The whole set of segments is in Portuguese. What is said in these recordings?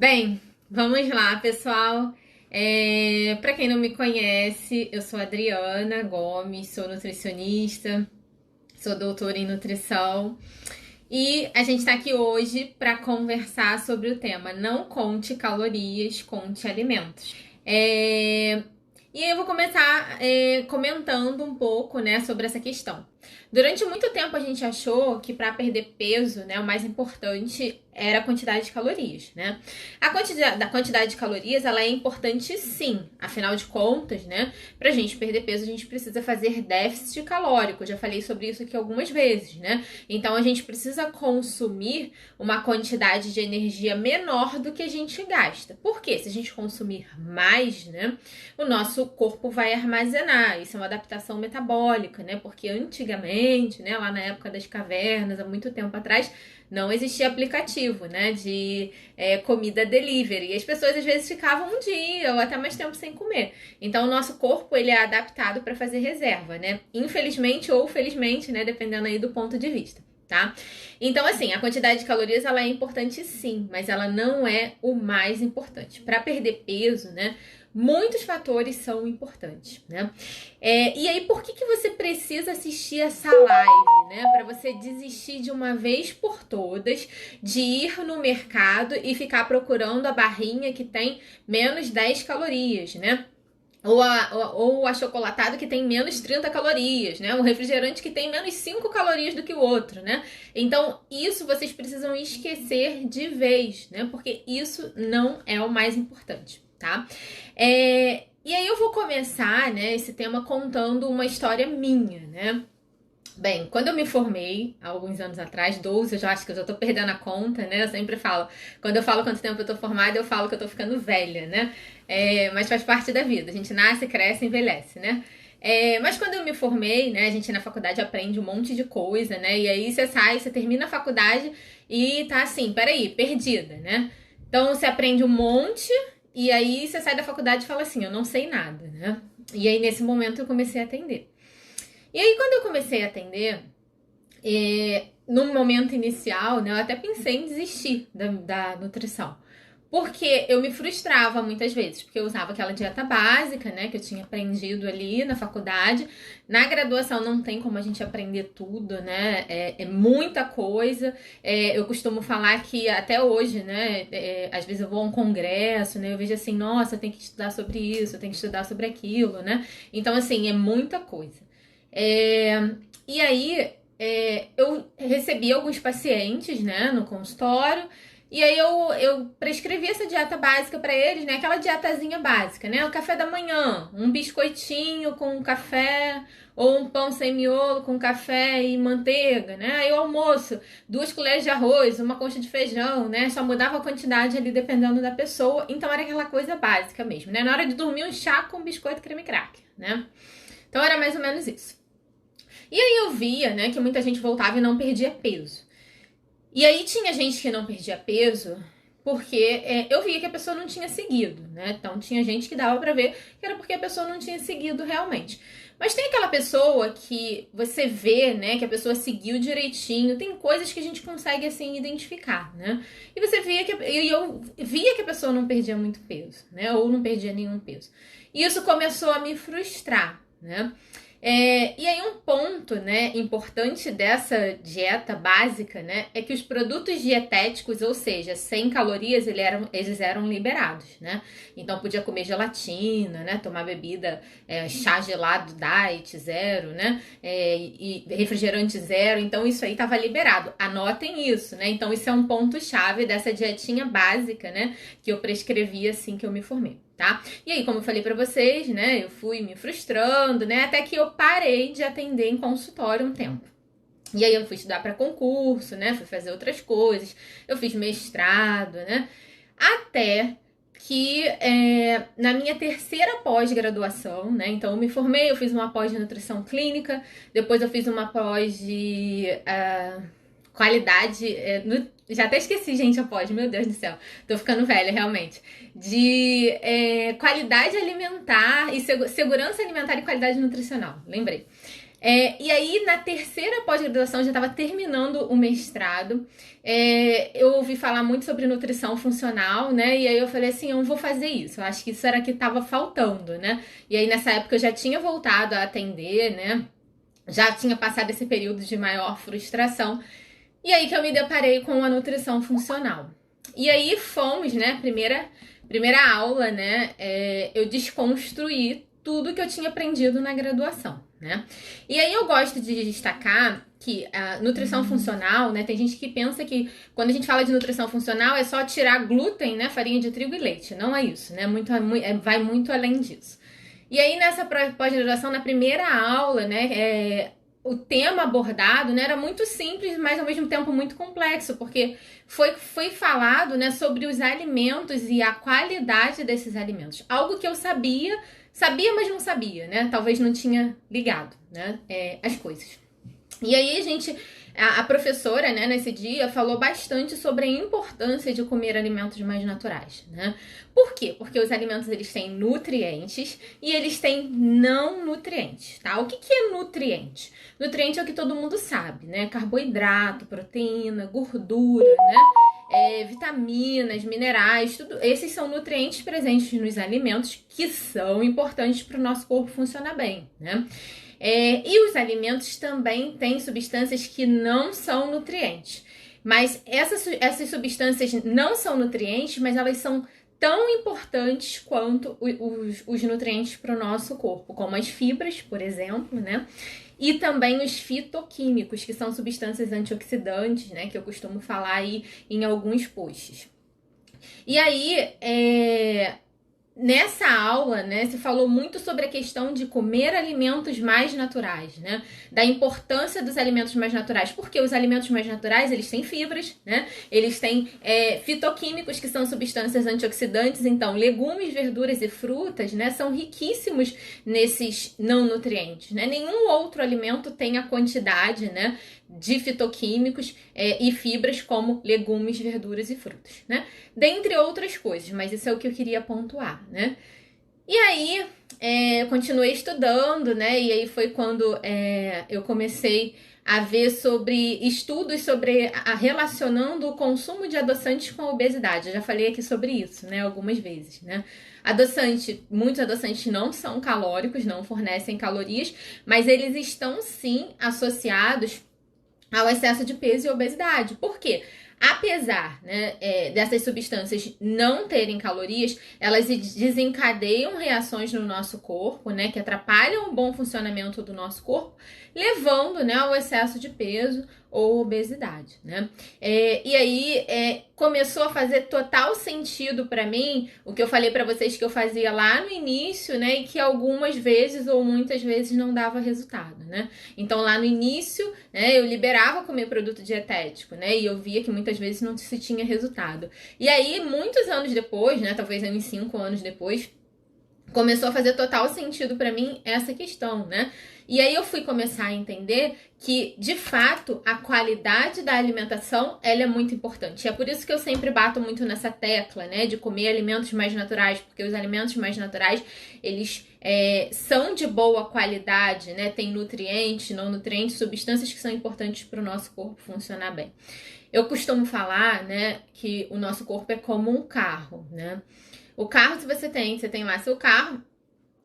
Bem, vamos lá, pessoal. Para quem não me conhece, eu sou Adriana Gomes, sou nutricionista, sou doutora em nutrição e a gente está aqui hoje para conversar sobre o tema Não conte calorias, conte alimentos. E aí eu vou começar comentando um pouco, né, sobre essa questão. Durante muito tempo a gente achou que para perder peso, né, o mais importante era a quantidade de calorias, né? A quantidade de calorias, ela é importante sim, afinal de contas, né, pra gente perder peso a gente precisa fazer déficit calórico, eu já falei sobre isso aqui algumas vezes, né? Então a gente precisa consumir uma quantidade de energia menor do que a gente gasta. Por quê? Se a gente consumir mais, né, o nosso corpo vai armazenar, isso é uma adaptação metabólica, né? Porque antigamente, né, lá na época das cavernas, há muito tempo atrás, não existia aplicativo, né, de comida delivery. E as pessoas às vezes ficavam um dia ou até mais tempo sem comer. Então o nosso corpo ele é adaptado para fazer reserva, né? Infelizmente ou felizmente, né, dependendo aí do ponto de vista. Tá? Então, assim, a quantidade de calorias ela é importante sim, mas ela não é o mais importante. Para perder peso, né? Muitos fatores são importantes, né? E aí, por que você precisa assistir essa live, né? Para você desistir de uma vez por todas de ir no mercado e ficar procurando a barrinha que tem menos 10 calorias, né? Ou achocolatado que tem menos 30 calorias, né? Um refrigerante que tem menos 5 calorias do que o outro, né? Então, isso vocês precisam esquecer de vez, né? Porque isso não é o mais importante, tá? E aí eu vou começar, né, esse tema contando uma história minha, né? Bem, quando eu me formei, há alguns anos atrás, 12, eu já acho que eu já tô perdendo a conta, né? Eu sempre falo, quando eu falo quanto tempo eu tô formada, eu falo que eu tô ficando velha, né? Mas faz parte da vida, a gente nasce, cresce, envelhece, né? Mas quando eu me formei, né, a gente na faculdade aprende um monte de coisa, né? E aí você sai, você termina a faculdade e tá assim, peraí, perdida, né? Então você aprende um monte e aí você sai da faculdade e fala assim, eu não sei nada, né? E aí nesse momento eu comecei a atender. E aí, quando eu comecei a atender, no momento inicial, né, eu até pensei em desistir da nutrição. Porque eu me frustrava muitas vezes, porque eu usava aquela dieta básica, né, que eu tinha aprendido ali na faculdade. Na graduação não tem como a gente aprender tudo, né, é muita coisa. Eu costumo falar que até hoje, né, às vezes eu vou a um congresso, né, eu vejo assim, nossa, eu tenho que estudar sobre isso, eu tenho que estudar sobre aquilo, né. Então, assim, é muita coisa. E aí, eu recebi alguns pacientes, né, no consultório, e aí eu prescrevi essa dieta básica para eles, né, aquela dietazinha básica, né, o café da manhã, um biscoitinho com café, ou um pão sem miolo com café e manteiga, né, aí o almoço, 2 colheres de arroz, uma concha de feijão, né, só mudava a quantidade ali dependendo da pessoa, então era aquela coisa básica mesmo, né, na hora de dormir um chá com biscoito creme cracker, né, então era mais ou menos isso. E aí eu via, né, que muita gente voltava e não perdia peso. E aí tinha gente que não perdia peso porque eu via que a pessoa não tinha seguido, né? Então tinha gente que dava pra ver que era porque a pessoa não tinha seguido realmente. Mas tem aquela pessoa que você vê, né, que a pessoa seguiu direitinho, tem coisas que a gente consegue assim identificar, né? E você via eu via que a pessoa não perdia muito peso, né? Ou não perdia nenhum peso. E isso começou a me frustrar, né? E aí um ponto, né, importante dessa dieta básica, né, é que os produtos dietéticos, ou seja, sem calorias, eles eram liberados, né? Então podia comer gelatina, né, tomar bebida, chá gelado diet zero, né, e refrigerante zero, então isso aí estava liberado. Anotem isso, né? Então isso é um ponto chave dessa dietinha básica, né, que eu prescrevi assim que eu me formei. Tá? E aí, como eu falei pra vocês, né, eu fui me frustrando, né, até que eu parei de atender em consultório um tempo. E aí eu fui estudar para concurso, né, fui fazer outras coisas, eu fiz mestrado, né, até que na minha terceira pós-graduação, né, então eu me formei, eu fiz uma pós de nutrição clínica, depois eu fiz uma pós de qualidade, já até esqueci, gente, após, meu Deus do céu, tô ficando velha, realmente, de qualidade alimentar e segurança alimentar e qualidade nutricional, lembrei. E aí, na terceira pós-graduação, eu já estava terminando o mestrado, eu ouvi falar muito sobre nutrição funcional, né? E aí eu falei assim, eu não vou fazer isso. Eu acho que isso era o que estava faltando, né? E aí, nessa época, eu já tinha voltado a atender, né? Já tinha passado esse período de maior frustração. E aí que eu me deparei com a nutrição funcional. E aí fomos, né? Primeira aula, né? Eu desconstruí tudo que eu tinha aprendido na graduação, né? E aí eu gosto de destacar que a nutrição funcional, né? Tem gente que pensa que quando a gente fala de nutrição funcional é só tirar glúten, né? Farinha de trigo e leite. Não é isso, né? Vai muito além disso. E aí nessa pós-graduação, na primeira aula, né? O tema abordado, né, era muito simples, mas ao mesmo tempo muito complexo, porque foi falado, né, sobre os alimentos e a qualidade desses alimentos. Algo que eu sabia, mas não sabia, né? Talvez não tinha ligado, né, as coisas. E aí a professora, né, nesse dia, falou bastante sobre a importância de comer alimentos mais naturais, né? Por quê? Porque os alimentos, eles têm nutrientes e eles têm não nutrientes, tá? O que é nutriente? Nutriente é o que todo mundo sabe, né? Carboidrato, proteína, gordura, né? Vitaminas, minerais, tudo. Esses são nutrientes presentes nos alimentos que são importantes para o nosso corpo funcionar bem, né? E os alimentos também têm substâncias que não são nutrientes. Mas essas substâncias não são nutrientes, mas elas são tão importantes quanto os nutrientes para o nosso corpo, como as fibras, por exemplo, né? E também os fitoquímicos, que são substâncias antioxidantes, né? Que eu costumo falar aí em alguns posts. E aí, nessa aula, né, se falou muito sobre a questão de comer alimentos mais naturais, né? Da importância dos alimentos mais naturais, porque os alimentos mais naturais, eles têm fibras, né? Eles têm fitoquímicos, que são substâncias antioxidantes. Então, legumes, verduras e frutas, né, são riquíssimos nesses não nutrientes, né? Nenhum outro alimento tem a quantidade, né, de fitoquímicos e fibras como legumes, verduras e frutas, né? Dentre outras coisas, mas isso é o que eu queria pontuar, né? E aí, eu continuei estudando, né? E aí foi quando eu comecei a ver sobre estudos sobre relacionando o consumo de adoçantes com a obesidade. Eu já falei aqui sobre isso, né? Algumas vezes, né? Muitos adoçantes não são calóricos, não fornecem calorias, mas eles estão sim associados ao excesso de peso e obesidade. Por quê? Apesar, né, dessas substâncias não terem calorias, elas desencadeiam reações no nosso corpo, né, que atrapalham o bom funcionamento do nosso corpo, levando, né, ao excesso de peso ou obesidade, né? E aí começou a fazer total sentido para mim o que eu falei para vocês que eu fazia lá no início, né, e que algumas vezes ou muitas vezes não dava resultado, né? Então lá no início, né, eu liberava comer produto dietético, né, e eu via que muitas vezes não se tinha resultado. E aí muitos anos depois, né, talvez uns 5 anos depois, começou a fazer total sentido para mim essa questão, né? E aí eu fui começar a entender que, de fato, a qualidade da alimentação, ela é muito importante. E é por isso que eu sempre bato muito nessa tecla, né? De comer alimentos mais naturais, porque os alimentos mais naturais, eles são de boa qualidade, né? Tem nutrientes, não nutrientes, substâncias que são importantes para o nosso corpo funcionar bem. Eu costumo falar, né, que o nosso corpo é como um carro, né? O carro, se você tem lá seu carro,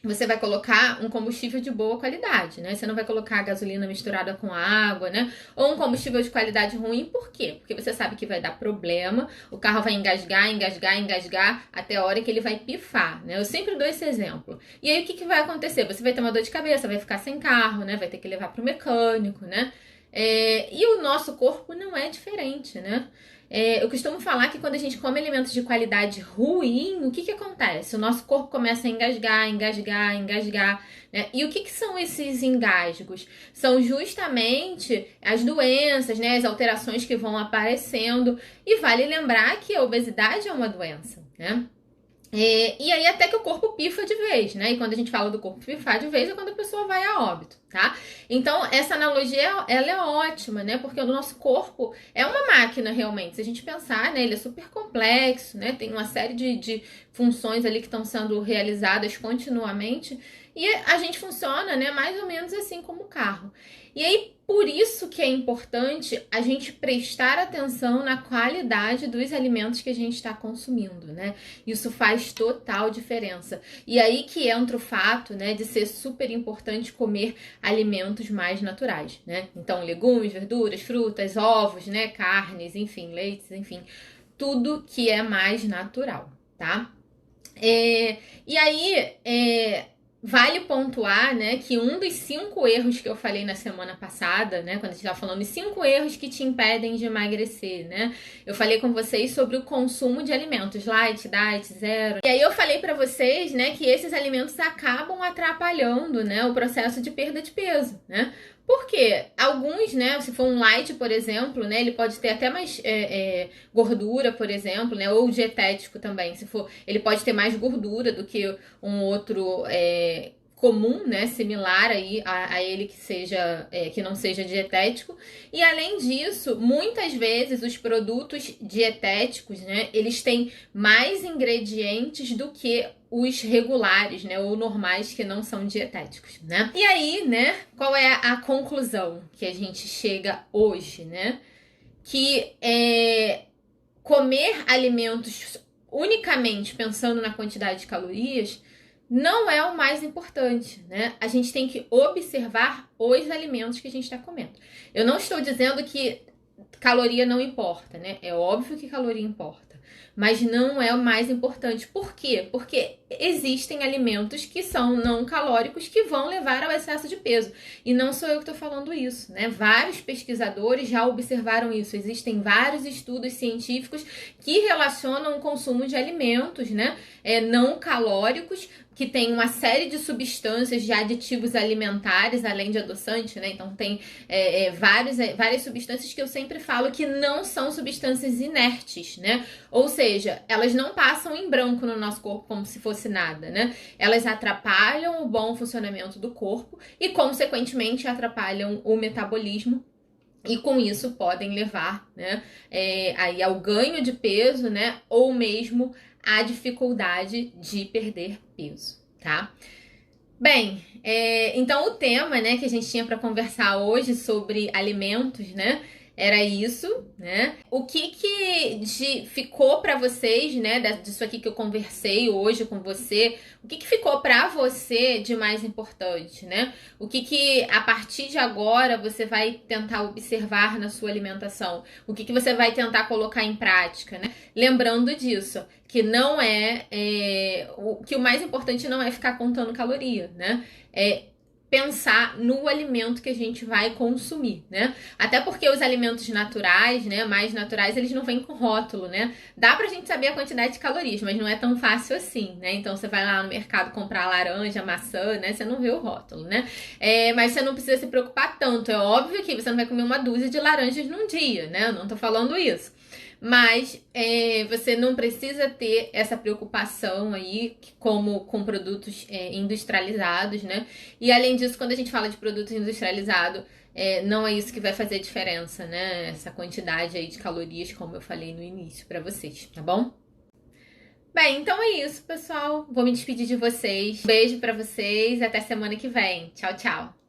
você vai colocar um combustível de boa qualidade, né? Você não vai colocar gasolina misturada com água, né? Ou um combustível de qualidade ruim, por quê? Porque você sabe que vai dar problema, o carro vai engasgar, até a hora que ele vai pifar, né? Eu sempre dou esse exemplo. E aí, o que vai acontecer? Você vai ter uma dor de cabeça, vai ficar sem carro, né? Vai ter que levar para o mecânico, né? E o nosso corpo não é diferente, né? Eu costumo falar que quando a gente come alimentos de qualidade ruim, o que acontece? O nosso corpo começa a engasgar, né? E o que são esses engasgos? São justamente as doenças, né? As alterações que vão aparecendo. E vale lembrar que a obesidade é uma doença, né? E aí até que o corpo pifa de vez, né? E quando a gente fala do corpo pifar de vez é quando a pessoa vai a óbito. tá? Então, essa analogia, ela é ótima, né? Porque o nosso corpo é uma máquina, realmente. Se a gente pensar, né? Ele é super complexo, né? Tem uma série de funções ali que estão sendo realizadas continuamente. E a gente funciona, né? Mais ou menos assim como o carro. E aí, por isso que é importante a gente prestar atenção na qualidade dos alimentos que a gente está consumindo, né? Isso faz total diferença. E aí que entra o fato, né, de ser super importante comer alimentos mais naturais, né? Então, legumes, verduras, frutas, ovos, né, carnes, enfim, leites, enfim, tudo que é mais natural, tá? E aí, vale pontuar, né, que um dos 5 erros que eu falei na semana passada, né, quando a gente estava falando de 5 erros que te impedem de emagrecer, né, eu falei com vocês sobre o consumo de alimentos light, diet, zero. E aí eu falei para vocês, né, que esses alimentos acabam atrapalhando, né, o processo de perda de peso, né. Por quê? Alguns, né, se for um light, por exemplo, né, ele pode ter até mais gordura, por exemplo, né, ou dietético também, se for, ele pode ter mais gordura do que um outro comum, né, similar aí a ele que seja que não seja dietético. E além disso, muitas vezes os produtos dietéticos, né, eles têm mais ingredientes do que os regulares, né, ou normais que não são dietéticos, né? E aí, né, qual é a conclusão que a gente chega hoje, né? Que comer alimentos unicamente pensando na quantidade de calorias não é o mais importante, né? A gente tem que observar os alimentos que a gente está comendo. Eu não estou dizendo que caloria não importa, né? É óbvio que caloria importa, mas não é o mais importante. Por quê? Porque existem alimentos que são não calóricos que vão levar ao excesso de peso. E não sou eu que estou falando isso, né? Vários pesquisadores já observaram isso. Existem vários estudos científicos que relacionam o consumo de alimentos, né, não calóricos, que tem uma série de substâncias, de aditivos alimentares, além de adoçante, né? Então tem várias substâncias que eu sempre falo que não são substâncias inertes, né? Ou seja, elas não passam em branco no nosso corpo como se fosse nada, né? Elas atrapalham o bom funcionamento do corpo e, consequentemente, atrapalham o metabolismo. E com isso podem levar, né, aí ao ganho de peso, né? Ou mesmo a dificuldade de perder peso, tá? Bem, então o tema, né, que a gente tinha para conversar hoje sobre alimentos, né, era isso, né? O que ficou para vocês, né, disso aqui que eu conversei hoje com você? O que ficou para você de mais importante, né? O que a partir de agora você vai tentar observar na sua alimentação? O que você vai tentar colocar em prática, né? Lembrando disso, que não que o mais importante não é ficar contando caloria, né? Pensar no alimento que a gente vai consumir, né? Até porque os alimentos naturais, né, mais naturais, eles não vêm com rótulo, né? Dá pra gente saber a quantidade de calorias, mas não é tão fácil assim, né? Então você vai lá no mercado comprar laranja, maçã, né? Você não vê o rótulo, né? Mas você não precisa se preocupar tanto. É óbvio que você não vai comer uma dúzia de laranjas num dia, né? Eu não tô falando isso. Mas você não precisa ter essa preocupação aí como com produtos industrializados, né? E além disso, quando a gente fala de produto industrializado, não é isso que vai fazer diferença, né? Essa quantidade aí de calorias, como eu falei no início para vocês, tá bom? Bem, então é isso, pessoal. Vou me despedir de vocês. Beijo para vocês, até semana que vem. Tchau, tchau.